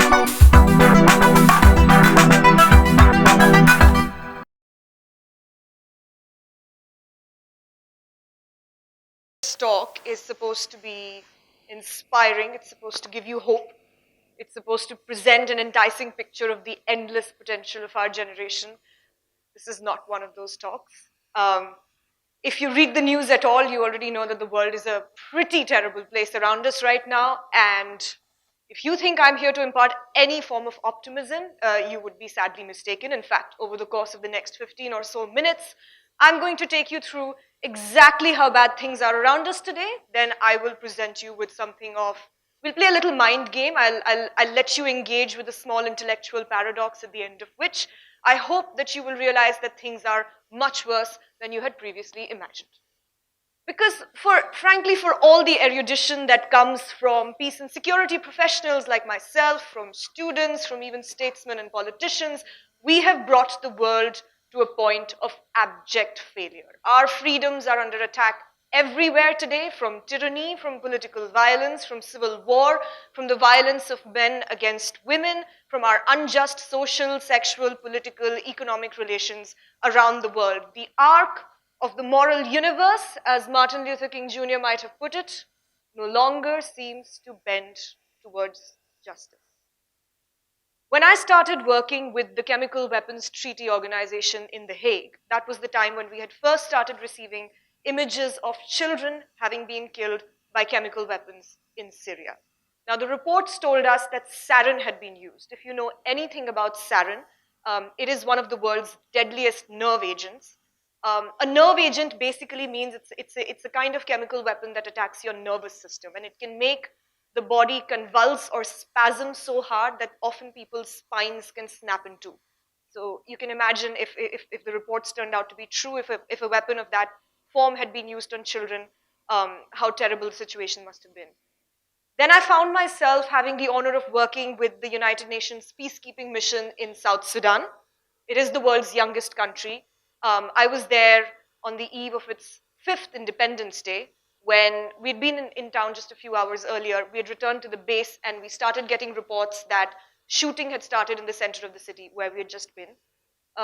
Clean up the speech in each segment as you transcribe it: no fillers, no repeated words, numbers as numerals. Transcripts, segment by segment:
This talk is supposed to be inspiring, it's supposed to give you hope, it's supposed to present an enticing picture of the endless potential of our generation. This is not one of those talks. If you read the news at all, you already know that the world is a pretty terrible place around us right now. And if you think I'm here to impart any form of optimism, you would be sadly mistaken. In fact, over the course of the next 15 or so minutes, I'm going to take you through exactly how bad things are around us today. Then I will present you with something of, we'll play a little mind game. I'll let you engage with a small intellectual paradox at the end of which I hope that you will realize that things are much worse than you had previously imagined. Because frankly, for all the erudition that comes from peace and security professionals like myself, from students, from even statesmen and politicians, we have brought the world to a point of abject failure. Our freedoms are under attack everywhere today, from tyranny, from political violence, from civil war, from the violence of men against women, from our unjust social, sexual, political, economic relations around the world. The arc of the moral universe, as Martin Luther King Jr. might have put it, no longer seems to bend towards justice. When I started working with the Chemical Weapons Treaty Organization in The Hague, that was the time when we had first started receiving images of children having been killed by chemical weapons in Syria. Now, the reports told us that sarin had been used. If you know anything about sarin, it is one of the world's deadliest nerve agents. A nerve agent basically means it's a kind of chemical weapon that attacks your nervous system, and it can make the body convulse or spasm so hard that often people's spines can snap in two. So you can imagine if the reports turned out to be true, if a weapon of that form had been used on children, how terrible the situation must have been. Then I found myself having the honor of working with the United Nations peacekeeping mission in South Sudan. It is the world's youngest country. I was there on the eve of its 5th Independence Day. When we'd been in town just a few hours earlier, we had returned to the base and we started getting reports that shooting had started in the center of the city where we had just been.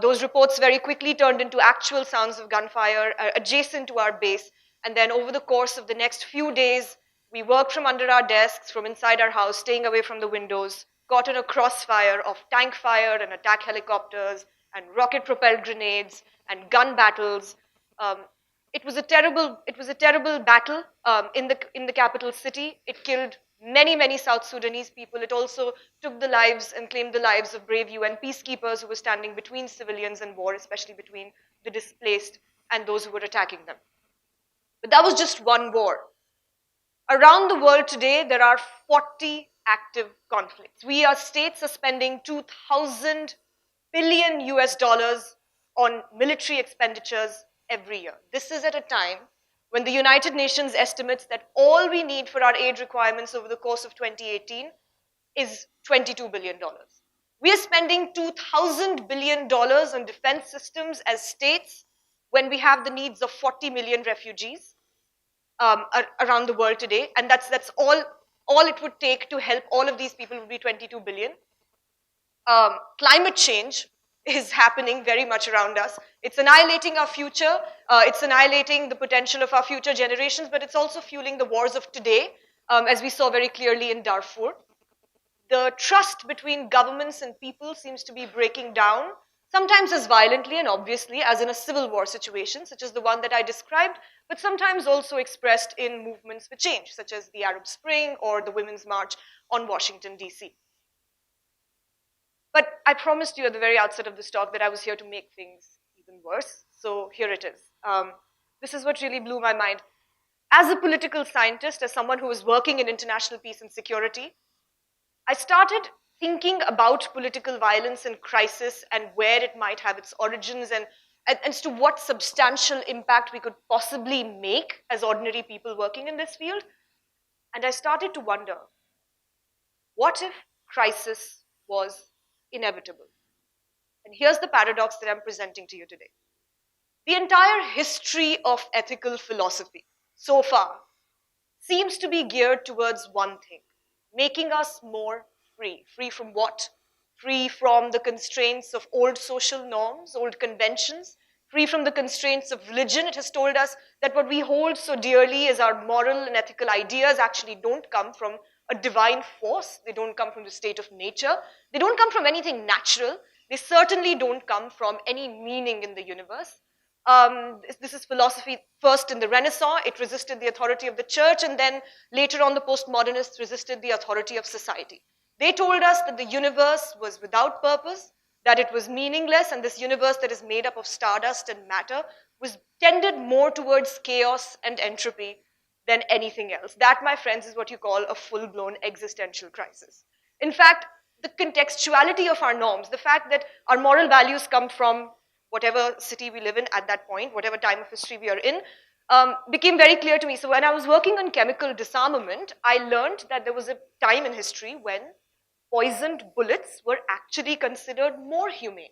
Those reports very quickly turned into actual sounds of gunfire adjacent to our base. And then over the course of the next few days, we worked from under our desks, from inside our house, staying away from the windows, caught in a crossfire of tank fire and attack helicopters and rocket-propelled grenades and gun battles. It was a terrible battle in the capital city. It killed many South Sudanese people. It also took the lives and claimed the lives of brave UN peacekeepers who were standing between civilians and war, especially between the displaced and those who were attacking them. But that was just one war. Around the world today, there are 40 active conflicts. States are spending 2,000 billion US dollars on military expenditures every year. This is at a time when the United Nations estimates that all we need for our aid requirements over the course of 2018 is $22 billion. We are spending $2,000 billion on defense systems as states when we have the needs of 40 million refugees around the world today, and that's all it would take to help all of these people would be 22 billion. Climate change is happening very much around us. It's annihilating our future. It's annihilating the potential of our future generations, but it's also fueling the wars of today, as we saw very clearly in Darfur. The trust between governments and people seems to be breaking down, sometimes as violently and obviously as in a civil war situation, such as the one that I described, but sometimes also expressed in movements for change, such as the Arab Spring or the Women's March on Washington, D.C. But I promised you at the very outset of this talk that I was here to make things even worse. So here it is. This is what really blew my mind. As a political scientist, as someone who was working in international peace and security, I started thinking about political violence and crisis and where it might have its origins and as to what substantial impact we could possibly make as ordinary people working in this field. And I started to wonder, what if crisis was inevitable? And here's the paradox that I'm presenting to you today. The entire history of ethical philosophy so far seems to be geared towards one thing: making us more free. Free from what? Free from the constraints of old social norms, old conventions, free from the constraints of religion. It has told us that what we hold so dearly as our moral and ethical ideas actually don't come from a divine force. They don't come from the state of nature. They don't come from anything natural. They certainly don't come from any meaning in the universe. This is philosophy first in the Renaissance. It resisted the authority of the church, and then later on the postmodernists resisted the authority of society. They told us that the universe was without purpose, that it was meaningless, and this universe that is made up of stardust and matter was tended more towards chaos and entropy than anything else. That, my friends, is what you call a full-blown existential crisis. In fact, the contextuality of our norms, the fact that our moral values come from whatever city we live in at that point, whatever time of history we are in, became very clear to me. So when I was working on chemical disarmament, I learned that there was a time in history when poisoned bullets were actually considered more humane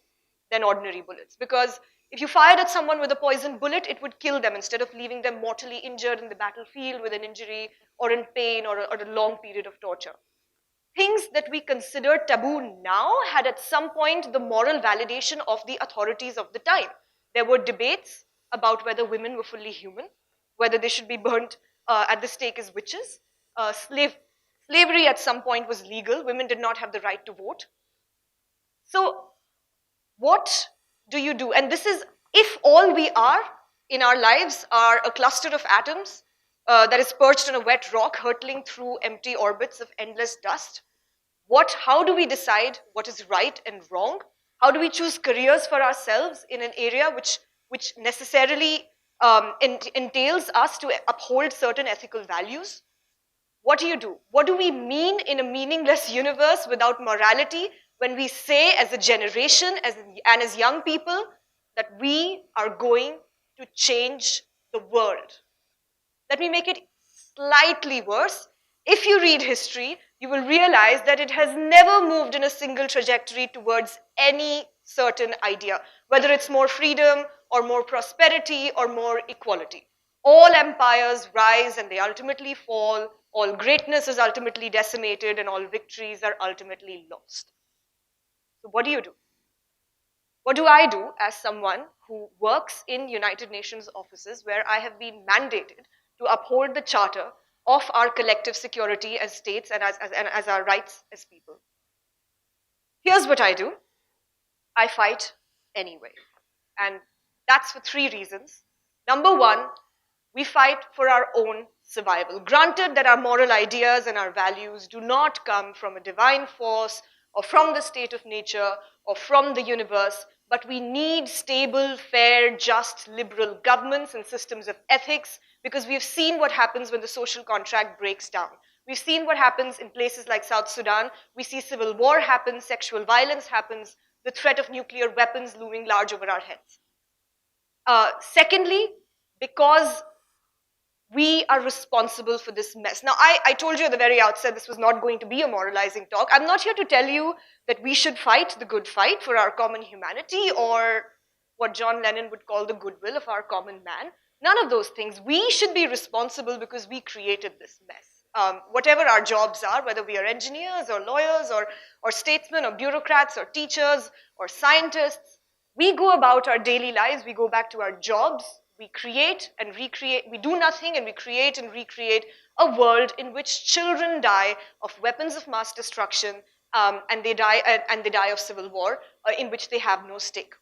than ordinary bullets. Because if you fired at someone with a poisoned bullet, it would kill them instead of leaving them mortally injured in the battlefield with an injury or in pain or a long period of torture. Things that we consider taboo now had at some point the moral validation of the authorities of the time. There were debates about whether women were fully human, whether they should be burnt at the stake as witches. Slavery at some point was legal. Women did not have the right to vote. So what do you do? And this is, if all we are in our lives are a cluster of atoms that is perched on a wet rock hurtling through empty orbits of endless dust, how do we decide what is right and wrong? How do we choose careers for ourselves in an area which necessarily entails us to uphold certain ethical values? What do you do? What do we mean in a meaningless universe without morality when we say as a generation and as young people that we are going to change the world? Let me make it slightly worse. If you read history, you will realize that it has never moved in a single trajectory towards any certain idea, whether it's more freedom or more prosperity or more equality. All empires rise and they ultimately fall. All greatness is ultimately decimated and all victories are ultimately lost. So what do you do? What do I do as someone who works in United Nations offices where I have been mandated to uphold the charter of our collective security as states and as our rights as people? Here's what I do. I fight anyway. And that's for 3 reasons. Number 1, we fight for our own survival. Granted that our moral ideas and our values do not come from a divine force or from the state of nature or from the universe, but we need stable, fair, just, liberal governments and systems of ethics because we've seen what happens when the social contract breaks down. We've seen what happens in places like South Sudan. We see civil war happen, sexual violence happens, the threat of nuclear weapons looming large over our heads. Secondly, because we are responsible for this mess. Now, I told you at the very outset this was not going to be a moralizing talk. I'm not here to tell you that we should fight the good fight for our common humanity or what John Lennon would call the goodwill of our common man. None of those things. We should be responsible because we created this mess. Whatever our jobs are, whether we are engineers or lawyers or statesmen or bureaucrats or teachers or scientists, we go about our daily lives, we go back to our jobs, we create and recreate, we do nothing and we create and recreate a world in which children die of weapons of mass destruction and they die of civil war in which they have no stake.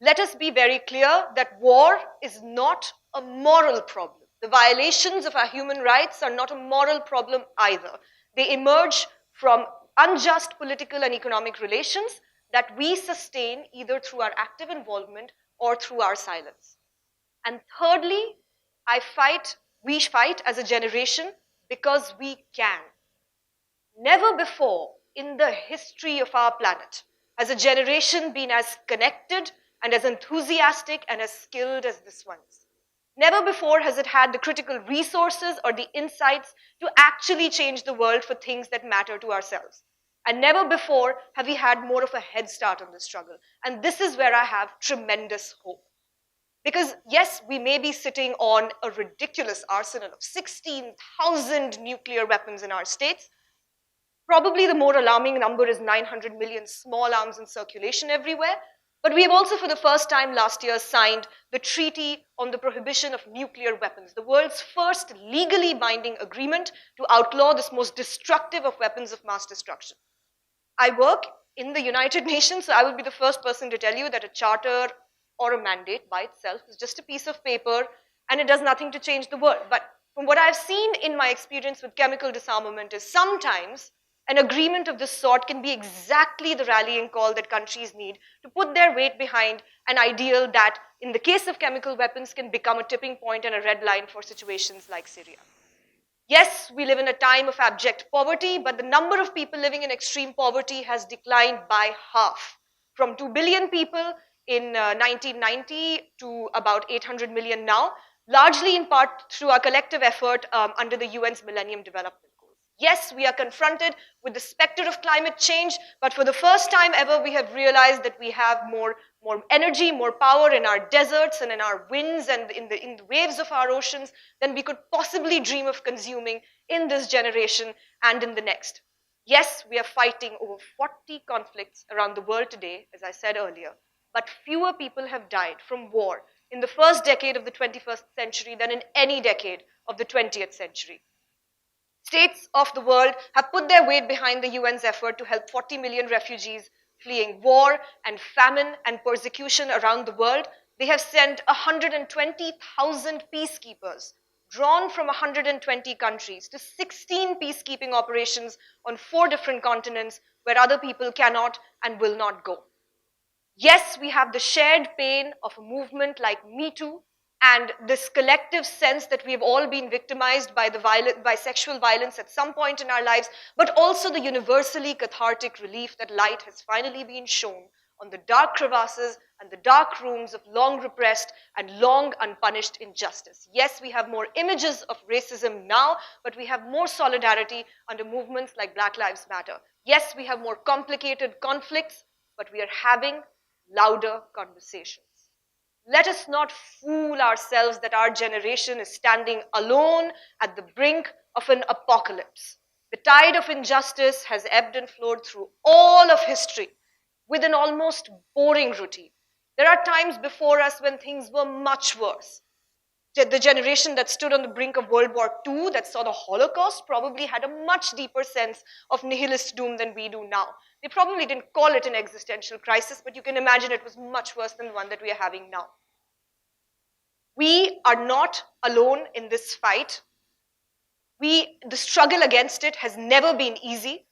Let us be very clear that war is not a moral problem. The violations of our human rights are not a moral problem either. They emerge from unjust political and economic relations that we sustain either through our active involvement or through our silence. And thirdly, we fight as a generation because we can. Never before in the history of our planet has a generation been as connected and as enthusiastic and as skilled as this one is. Never before has it had the critical resources or the insights to actually change the world for things that matter to ourselves. And never before have we had more of a head start on this struggle. And this is where I have tremendous hope. Because yes, we may be sitting on a ridiculous arsenal of 16,000 nuclear weapons in our states, Probably the more alarming number is 900 million small arms in circulation everywhere. But we have also, for the first time last year, signed the Treaty on the Prohibition of Nuclear Weapons, the world's first legally binding agreement to outlaw this most destructive of weapons of mass destruction. I work in the United Nations, so I will be the first person to tell you that a charter or a mandate by itself is just a piece of paper and it does nothing to change the world. But from what I've seen in my experience with chemical disarmament is sometimes an agreement of this sort can be exactly the rallying call that countries need to put their weight behind an ideal that, in the case of chemical weapons, can become a tipping point and a red line for situations like Syria. Yes, we live in a time of abject poverty, but the number of people living in extreme poverty has declined by half, from 2 billion people in 1990 to about 800 million now, largely in part through our collective effort under the UN's Millennium Development Goals. Yes, we are confronted with the specter of climate change, but for the first time ever, we have realized that we have more energy, more power in our deserts and in our winds and in the waves of our oceans than we could possibly dream of consuming in this generation and in the next. Yes, we are fighting over 40 conflicts around the world today, as I said earlier, but fewer people have died from war in the first decade of the 21st century than in any decade of the 20th century. States of the world have put their weight behind the UN's effort to help 40 million refugees fleeing war and famine and persecution around the world. They have sent 120,000 peacekeepers drawn from 120 countries to 16 peacekeeping operations on 4 different continents where other people cannot and will not go. Yes, we have the shared pain of a movement like Me Too and this collective sense that we have all been victimized by sexual violence at some point in our lives, but also the universally cathartic relief that light has finally been shown on the dark crevasses and the dark rooms of long repressed and long unpunished injustice. Yes, we have more images of racism now, but we have more solidarity under movements like Black Lives Matter. Yes, we have more complicated conflicts, but we are having louder conversations. Let us not fool ourselves that our generation is standing alone at the brink of an apocalypse. The tide of injustice has ebbed and flowed through all of history with an almost boring routine. There are times before us when things were much worse. The generation that stood on the brink of World War II, that saw the Holocaust, probably had a much deeper sense of nihilist doom than we do now. They probably didn't call it an existential crisis, but you can imagine it was much worse than the one that we are having now. We are not alone in this fight. The struggle against it has never been easy.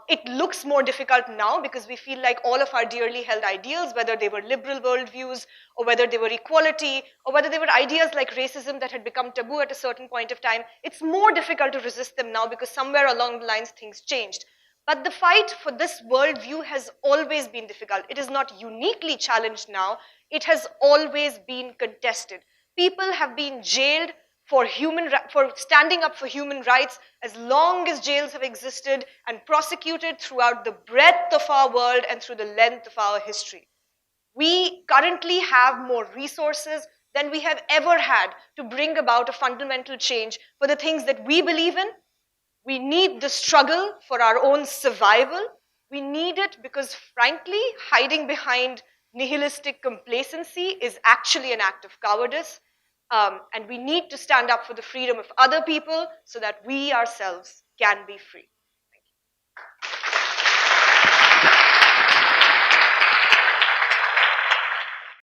It looks more difficult now because we feel like all of our dearly held ideals, whether they were liberal worldviews or whether they were equality or whether they were ideas like racism that had become taboo at a certain point of time, it's more difficult to resist them now because somewhere along the lines things changed. But the fight for this worldview has always been difficult. It is not uniquely challenged now. It has always been contested. People have been jailed for standing up for human rights as long as jails have existed and prosecuted throughout the breadth of our world and through the length of our history. We currently have more resources than we have ever had to bring about a fundamental change for the things that we believe in. We need the struggle for our own survival. We need it because, frankly, hiding behind nihilistic complacency is actually an act of cowardice. And we need to stand up for the freedom of other people so that we ourselves can be free.